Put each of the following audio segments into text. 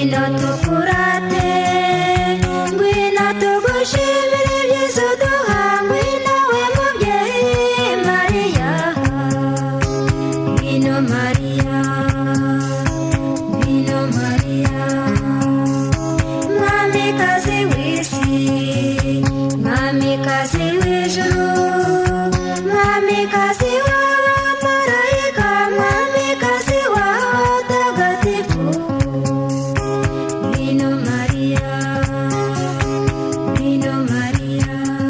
ngwino tukurate, ngwino tugushimire ibyiza uduha, ngwino we mubyeyi Mariya, ngwino Mariya, ngwino Mariya, mwamikazi w'isi, mwamikazi w'ijuru, mwamikazi w'abamarayika, mwamikazi w'abatagatifu, ngwino Mariya, ngwino Mariya.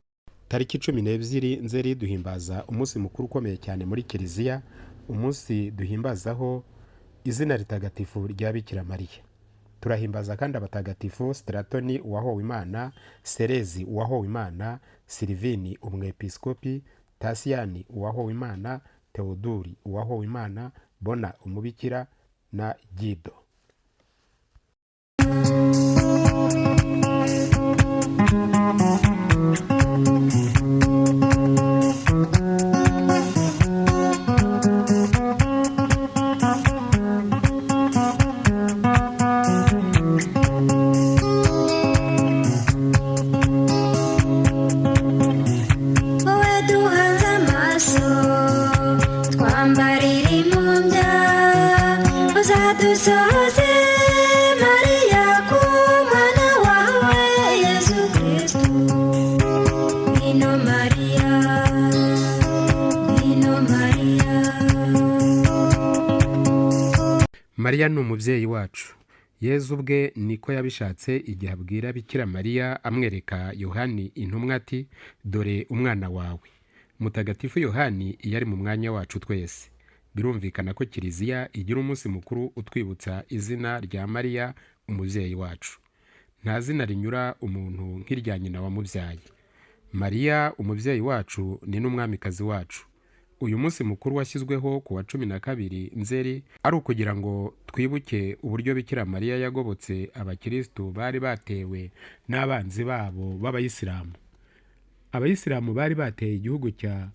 Tariki 12 Nzeri duhimbaza umunsi mukuru ukomeye cyane muri Kiliziya, umunsi duhimbazaho izina ritagatifu rya Bikira Mariya. Turahimbaza kandi abatagatifu Stratoni uwahowe Imana, Serezi uwahowe Imana, Silivini umwepiskopi, Tasiyani uwahowe Imana, Teodori uwahowe Imana, Bona umubikira na Gido. Wowe duhanze amaso, twambarira impumbya, uzadusohoze Mariya ku mwana wawe Yesu Kristo, ngwino Mariya, ngwino Mariya. Mariya ni umubyeyi wacu. Yezu ubwe niko yabishatse igihe abwira Bikira Mariya amwereka Yohani intumwa ati, dore umwana wawe. Mutagatifu Yohani iyo ari mu mwanya wacu twese. Birumvikana ko Kiliziya igira umunsi mukuru utwibutsa izina rya Mariya umubyeyi wacu. Nta zina rinyura umuntu nk'irya nyina wamubyaye. Mariya umubyeyi wacu ni n'umwamikazi wacu. Uyu munsi mukuru washyizweho ku wa 12 Nzeri ari ukugira ngo twibuke uburyo Bikira Mariya yagobotse abakristo bari batewe n'abanzi babo b'Abayisilamu. Abayisilamu bari bateye igihugu cya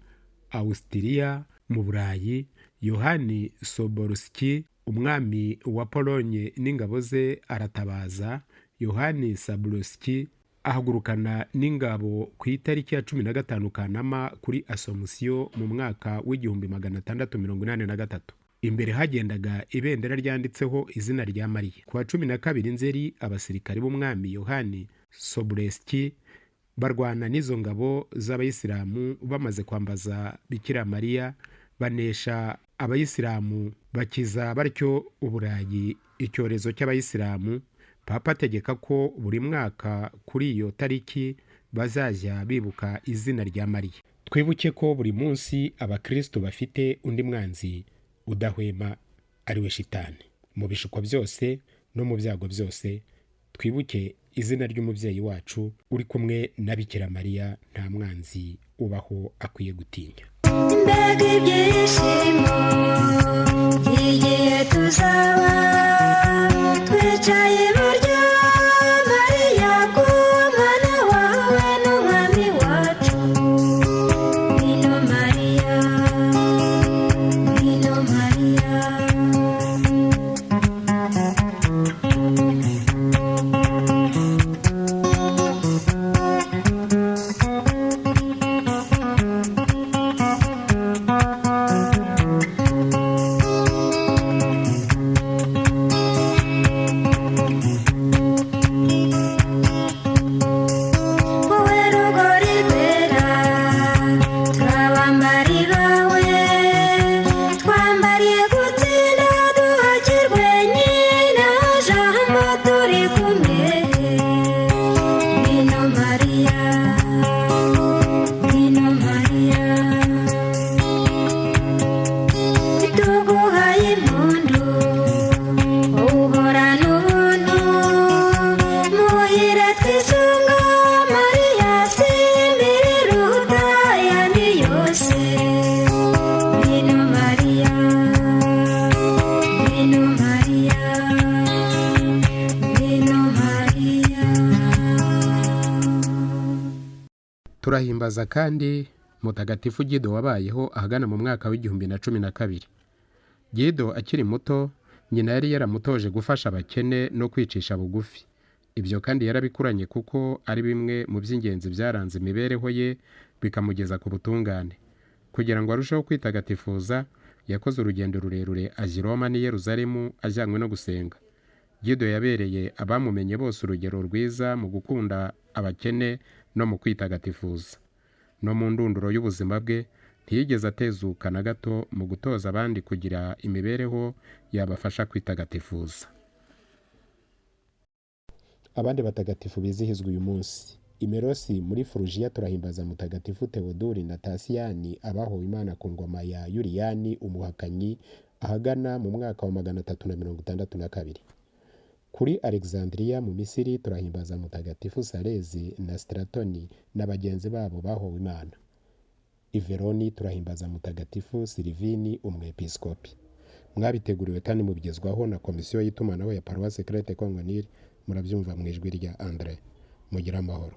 Austria mu Burayi. Yohani Soborski umwami wa Polonye n'ingabo ze aratabaza. Yohani Saborski ahagurukana n'ingabo ku itariki ya 15 Kanama kuri Asomusiyo mu mwaka w'1683. Imbere hagendaga ibendera ryanditseho izina rya Mariya. Ku wa 12 Nzeri abasirikari b'umwami Yohani Soborski barwana n'izo ngabo z'Abayisilamu, bamaze kwambaza Bikira Mariya banesha Abayisilamu, bakiza batyo Uburayi icyorezo cy'Abayisilamu. Papa ategeka ko buri mwaka kuri iyo tariki bazajya bibuka izina rya Mariya. Twibuke ko buri munsi abakristo bafite undi mwanzi udahwema, ari we Shitani. Mu bishuko byose no mu byago byose twibuke izina ry'umubyeyi wacu uri kumwe na Bikira Mariya. Nta mwanzi ubaho akwiye gutinya. Mbega ibyishimo by'igihe tuzaba twicaye iburyo Mariya ku mwana wawe n'umwami wacu, ngwino Mariya, ngwino Mariya. Turahimbaza kandi Mutagatifu Gido wabayeho ahagana mu mwaka w'1012. Gido akiri muto nyina yari yaramutoje gufasha abakene no kwicisha bugufi. Ibyo kandi yarabikuranye kuko ari bimwe mu by'ingenzi byaranze imibereho ye bikamugeza ku butungane. Kugira ngo arusheho kwitagatifuza, yakoze urugendo rurerure ajya i Roma n'i Yeruzalemu ajyanywe no gusenga. Gido yabereye abamumenye bose urugero rwiza mu gukunda abakene no mu kwitagatifuza. No mu ndunduro y'ubuzima bwe ntiyigeze atezuka na gato mu gutoza abandi kugira imibereho yabafasha kwitagatifuza. Abandi batagatifu bizihizwa uyu munsi: Imerosi muri Furugiya turahimbaza mutagatifu Theodori na Tasiyani abahowe Imana ku ngoma ya Yuliyani umuhakanyi ahagana mu mwaka wa 362. Kuri Alexandria mu Misiri turahimbaza mutagatifu Salezi na Stratoni na bagenzi babo bahowe Imana. I Veroni turahimbaza mutagatifu Silivini umwepiskopi. Mwabiteguriwe kandi mubigezwaho na komisiyo y'itumanaho ya Paroisse Crete Congonil. Murabyumva mu ijwi rya Andre. Mugira amahoro.